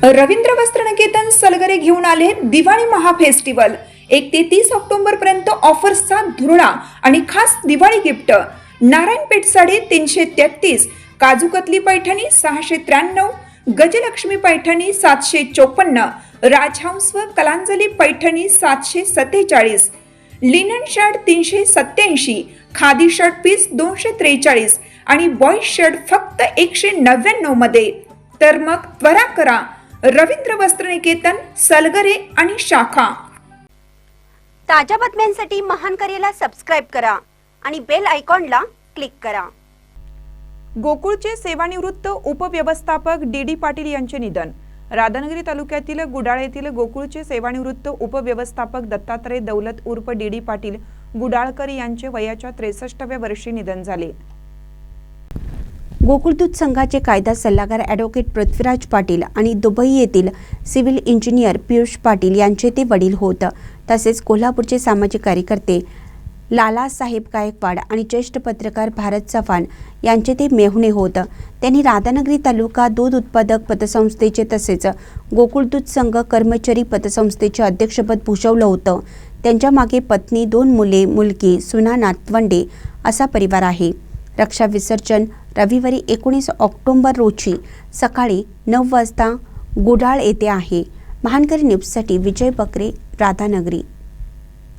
रवींद्र वस्त्रनिकेतन सलगरे घेऊन आले दिवाळी महाफेस्टिवल। 1 ते 30 ऑक्टोबर पर्यंत ऑफर्सचा धुरळा आणि खास दिवाळी गिफ्ट। नारायणपेठ साडी 333, काजूकतली पैठणी 693, गजलक्ष्मी पैठणी 754, राजहंस व Kalanjali Paithani 747, linen shirt 387, khadi shirt piece 243 आणि बॉयज शर्ट फक्त 199 मध्ये। तर मग त्वरा करा, रवींद्र वस्त्रनिकेतन सलगरे आणि शाखा। ताज्या बातम्यांसाठी महान करेला सबस्क्राइब करा आणि बेल आयकॉनला क्लिक करा। गोकुळचे सेवानिवृत्त उपव्यवस्थापक डी पाटील यांचे निधन। राधानगरी तालुक्यातील गुडाळ येथील गोकुळचे सेवानिवृत्त उपव्यवस्थापक दत्तात्रय दौलत उर्फ डी पाटील गुडाळकर यांचे वयाच्या 63व्या वर्षी निधन झाले। गोकुळ दूध संघाचे कायदा सल्लागार ॲडव्होकेट पृथ्वीराज पाटील आणि दुबई येथील सिव्हिल इंजिनियर पियुष पाटील यांचे ते वडील होत। तसेच कोल्हापूरचे सामाजिक कार्यकर्ते लालासाहेब गायकवाड आणि ज्येष्ठ पत्रकार भारत चव्हाण यांचे ते मेहुणे होत। त्यांनी राधानगरी तालुका दूध उत्पादक पतसंस्थेचे तसेच गोकुळ दूध संघ कर्मचारी पतसंस्थेचे अध्यक्षपद भूषवलं होतं। त्यांच्या मागे पत्नी, 2 मुले, मुलगी, सुना, नातवंडे असा परिवार आहे। रक्षा विसर्जन रविवारी 19 ऑक्टोबर रोजी सकाळी 9 वाजता गुडाळ येथे आहे। महानकरी न्यूजसाठी विजय बकरे, राधानगरी।